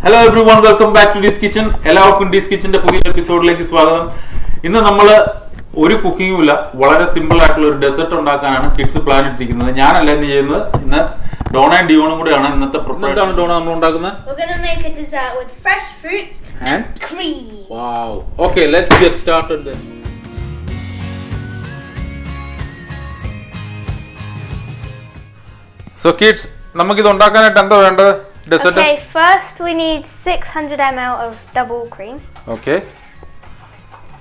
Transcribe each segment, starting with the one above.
Hello everyone, welcome back to this kitchen. എല്ലാവർക്കും this kitchenന്റെ പുതിയ എപ്പിസോഡിലേക്ക് സ്വാഗതം. ഇന്ന് നമ്മൾ ഒരു കുക്കിംഗും ഇല്ല, വളരെ സിമ്പിൾ ആയിട്ടുള്ള ഒരു ഡെസേർട്ട് ഉണ്ടാക്കാനാണ് കിഡ്സ് പ്ലാൻ ഇട്ടിരിക്കുന്നത്. ഞാനല്ല ഇന്ന് ചെയ്യുന്നത്, ഇന്ന് ഡോണ ആൻഡ് ഡിയോണും കൂടെയാണ് ഇന്നത്തെ പ്രിപ്പറേഷൻ. എന്താണ് ഡോണ നമ്മൾ ഉണ്ടാക്കുന്നത്? We're going to make a dessert with fresh fruit and cream. Wow. Okay, let's get started then. So kids, നമുക്ക് ഇത് ഉണ്ടാക്കാനായിട്ട് എന്താ വേണ്ടത്? Dessert. Okay, first we need 600 ml of double cream. Okay.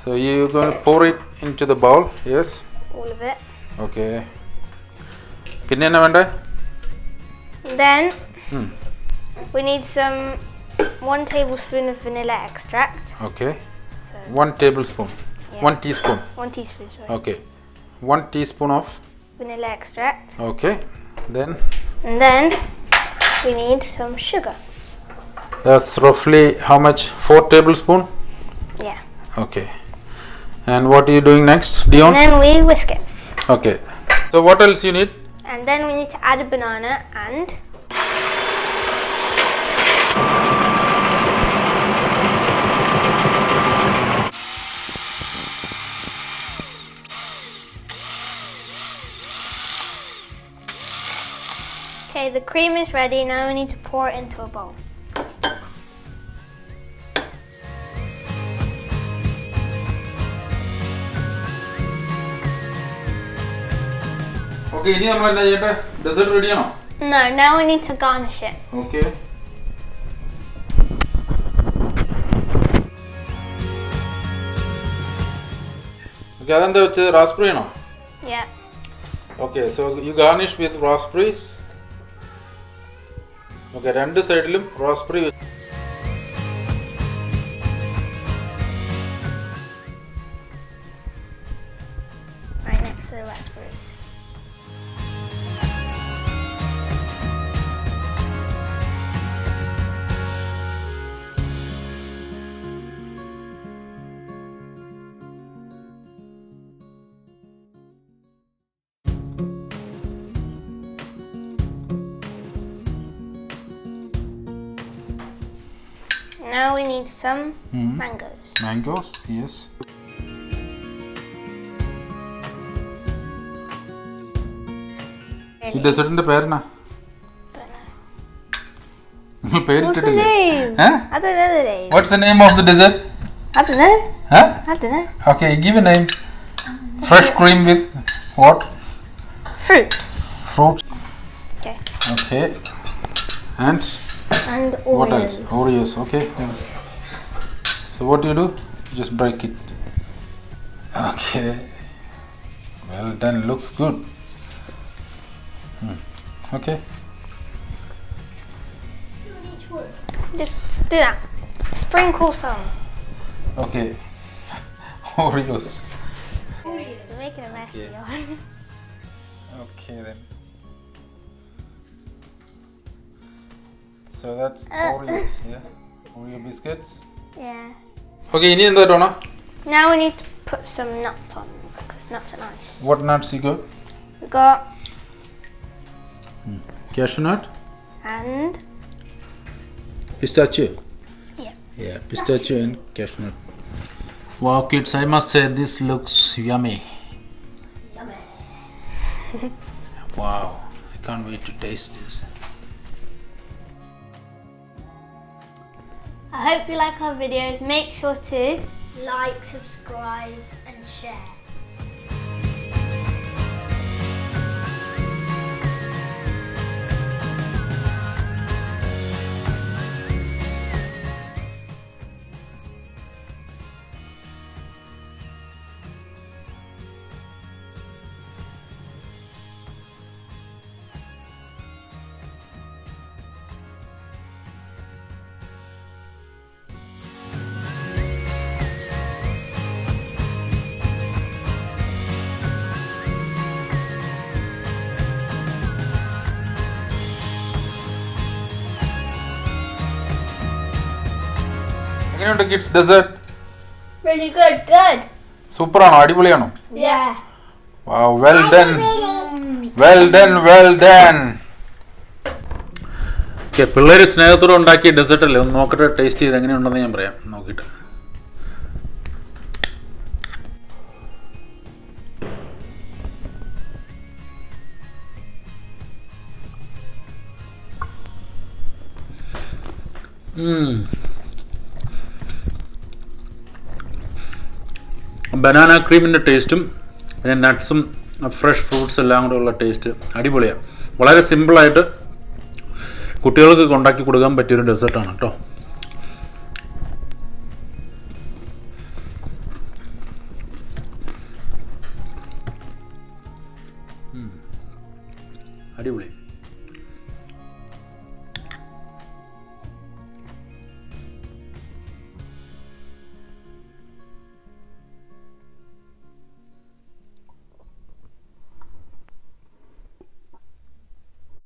So you're going to pour it into the bowl, yes? All of it. Okay. പിന്നെ എന്നാ വേണ്ടേ? Then we need some 1 tablespoon of vanilla extract. Okay. So 1 tablespoon. Yeah. 1 teaspoon. 1 teaspoon, sorry. Okay. 1 teaspoon of Vanilla extract. okay. And then we need some sugar. That's roughly how much? 4 tablespoon? Yeah. Okay. And what are you doing next, Dion? And then we whisk it. Okay. So what else you need? And then we need to add a banana and okay, the cream is ready. Now we need to pour it into a bowl. Okay, ഇനി നമ്മൾ എന്താ ചെയ്യട്ടെ? Dessert ready ആണോ? No, now we need to garnish it. Okay. Okay, അതെന്താ വെച്ചത്? Raspberry ആണോ? Yeah. Okay, so you garnish with raspberries. Okay, രണ്ട് സൈഡിലും raspberry. Right next to the raspberries. Now we need some mangoes. Mangoes, yes. ഈ ഡെസേർട്ടിന്റെ പേരെന്നാ? Don't know. നിങ്ങൾ What's the പേരിട്ടിട്ടില്ലേ? name? Huh? I don't know the name. What's the name of the dessert? I don't know. Huh? I don't know. Okay, give a name. Fresh cream with what? Fruit. Fruits. Okay. Okay. And And Oreos. what else? Oreos. Okay. So what do you do? Just break it. Okay. Well done. Looks good. Okay. Just do that. Sprinkle some. Okay. Oreos. You're making a mess. Okay. Johan. Okay then. So that's Oreos, yeah? Oreo biscuits. Yeah. Okay, ini എന്താ Donna? Now we need to put some nuts on because nuts are nice. What nuts you got? We got Cashew nut? and Pistachio? yeah. Yeah, pistachio and cashew nut. Wow kids, I must say this looks yummy. Yummy. Wow, I can't wait to taste this. I hope you like our videos. Make sure to like, subscribe and share. എങ്ങനെയുണ്ട് kids dessert? Really good. Good. Super ആണോ? അടിപൊളിയാണോ? Yeah. Wow, well done. Well done, well done. Okay, പിള്ളേർ സ്നേഹത്തോടെ ഉണ്ടാക്കിയ desert അല്ലേ, ഒന്ന് നോക്കട്ടെ, taste ചെയ്ത് എങ്ങനെയുണ്ടെന്ന് ഞാൻ പറയാം നോക്കിയിട്ട്. ബനാന ക്രീമിൻ്റെ ടേസ്റ്റും പിന്നെ നട്ട്സും ഫ്രഷ് ഫ്രൂട്ട്സ് എല്ലാം കൂടെ ഉള്ള ടേസ്റ്റ് അടിപൊളിയാണ്. വളരെ സിമ്പിളായിട്ട് കുട്ടികൾക്ക് ഉണ്ടാക്കി കൊടുക്കാൻ പറ്റിയൊരു ഡെസേർട്ടാണ് കേട്ടോ. അടിപൊളി.